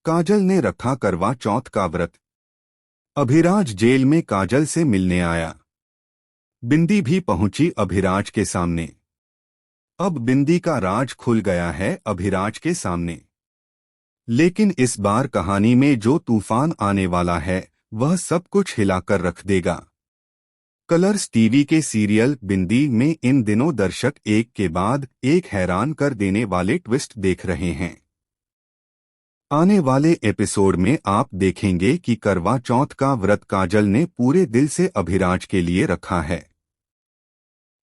काजल ने रखा करवा चौथ का व्रत। अभिराज जेल में काजल से मिलने आया। बिंदी भी पहुंची अभिराज के सामने। अब बिंदी का राज खुल गया है अभिराज के सामने। लेकिन इस बार कहानी में जो तूफान आने वाला है वह सब कुछ हिलाकर रख देगा। कलर्स टीवी के सीरियल बिंदी में इन दिनों दर्शक एक के बाद एक हैरान कर देने वाले ट्विस्ट देख रहे हैं। आने वाले एपिसोड में आप देखेंगे कि करवा चौथ का व्रत काजल ने पूरे दिल से अभिराज के लिए रखा है।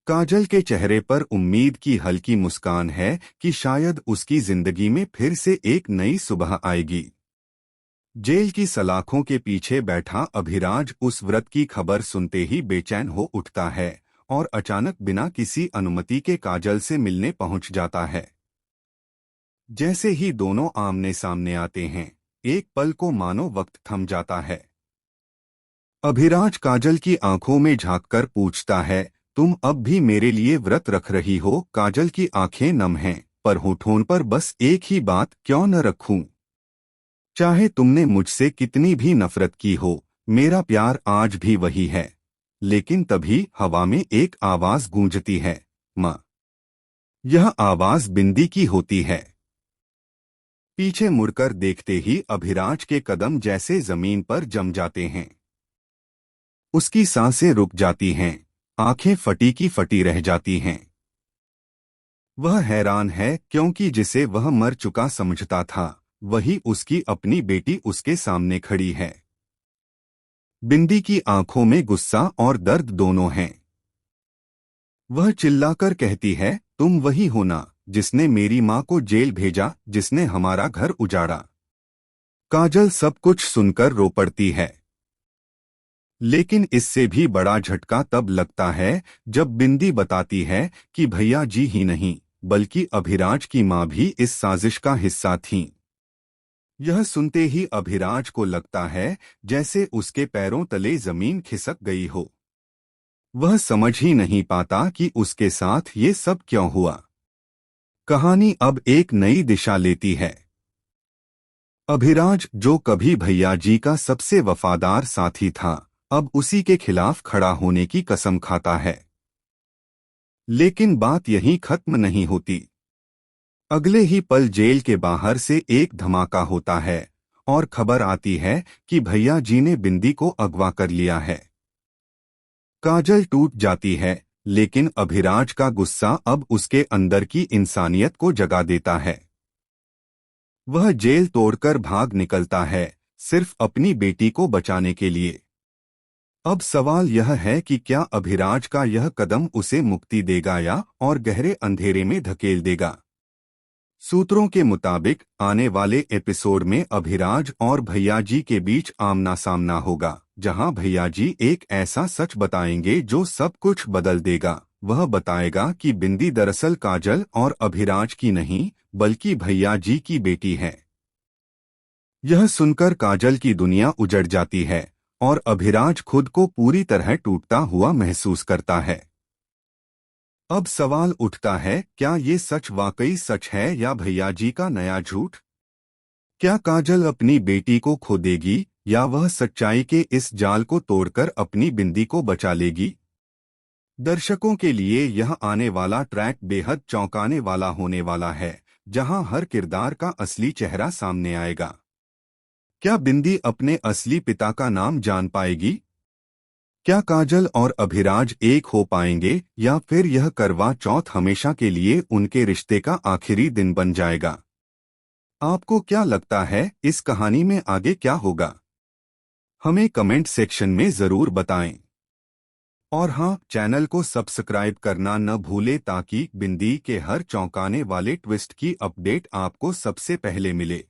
काजल के चेहरे पर उम्मीद की हल्की मुस्कान है कि शायद उसकी जिंदगी में फिर से एक नई सुबह आएगी। जेल की सलाखों के पीछे बैठा अभिराज उस व्रत की खबर सुनते ही बेचैन हो उठता है और अचानक बिना किसी अनुमति के काजल से मिलने पहुंच जाता है। जैसे ही दोनों आमने सामने आते हैं, एक पल को मानो वक्त थम जाता है। अभिराज काजल की आंखों में झांककर पूछता है, तुम अब भी मेरे लिए व्रत रख रही हो? काजल की आंखें नम हैं, पर होठों पर बस एक ही बात, क्यों न रखूं? चाहे तुमने मुझसे कितनी भी नफरत की हो, मेरा प्यार आज भी वही है। लेकिन तभी हवा में एक आवाज गूंजती है, मां। यह आवाज बिंदी की होती है। पीछे मुड़कर देखते ही अभिराज के कदम जैसे जमीन पर जम जाते हैं। उसकी सांसें रुक जाती हैं, आंखें फटी की फटी रह जाती हैं। वह हैरान है क्योंकि जिसे वह मर चुका समझता था, वही उसकी अपनी बेटी उसके सामने खड़ी है। बिंदी की आंखों में गुस्सा और दर्द दोनों हैं। वह चिल्लाकर कहती है, तुम वही हो ना जिसने मेरी मां को जेल भेजा, जिसने हमारा घर उजाड़ा? काजल सब कुछ सुनकर रो पड़ती है। लेकिन इससे भी बड़ा झटका तब लगता है जब बिंदी बताती है कि भैया जी ही नहीं बल्कि अभिराज की मां भी इस साजिश का हिस्सा थीं। यह सुनते ही अभिराज को लगता है जैसे उसके पैरों तले जमीन खिसक गई हो। वह समझ ही नहीं पाता कि उसके साथ ये सब क्यों हुआ। कहानी अब एक नई दिशा लेती है। अभिराज, जो कभी भैया जी का सबसे वफादार साथी था, अब उसी के खिलाफ खड़ा होने की कसम खाता है। लेकिन बात यहीं खत्म नहीं होती। अगले ही पल जेल के बाहर से एक धमाका होता है और खबर आती है कि भैया जी ने बिंदी को अगवा कर लिया है। काजल टूट जाती है, लेकिन अभिराज का गुस्सा अब उसके अंदर की इंसानियत को जगा देता है। वह जेल तोड़कर भाग निकलता है, सिर्फ अपनी बेटी को बचाने के लिए। अब सवाल यह है कि क्या अभिराज का यह कदम उसे मुक्ति देगा या और गहरे अंधेरे में धकेल देगा। सूत्रों के मुताबिक आने वाले एपिसोड में अभिराज और भैया जी के बीच आमना सामना होगा, जहां भैया जी एक ऐसा सच बताएंगे जो सब कुछ बदल देगा। वह बताएगा कि बिंदी दरअसल काजल और अभिराज की नहीं बल्कि भैया जी की बेटी है। यह सुनकर काजल की दुनिया उजड़ जाती है और अभिराज खुद को पूरी तरह टूटता हुआ महसूस करता है। अब सवाल उठता है, क्या ये सच वाकई सच है या भैया जी का नया झूठ? क्या काजल अपनी बेटी को खो देगी या वह सच्चाई के इस जाल को तोड़कर अपनी बिंदी को बचा लेगी? दर्शकों के लिए यह आने वाला ट्रैक बेहद चौंकाने वाला होने वाला है, जहां हर किरदार का असली चेहरा सामने आएगा। क्या बिंदी अपने असली पिता का नाम जान पाएगी? क्या काजल और अभिराज एक हो पाएंगे या फिर यह करवा चौथ हमेशा के लिए उनके रिश्ते का आखिरी दिन बन जाएगा? आपको क्या लगता है इस कहानी में आगे क्या होगा? हमें कमेंट सेक्शन में जरूर बताएं। और हाँ, चैनल को सब्सक्राइब करना न भूले ताकि बिंदी के हर चौंकाने वाले ट्विस्ट की अपडेट आपको सबसे पहले मिले।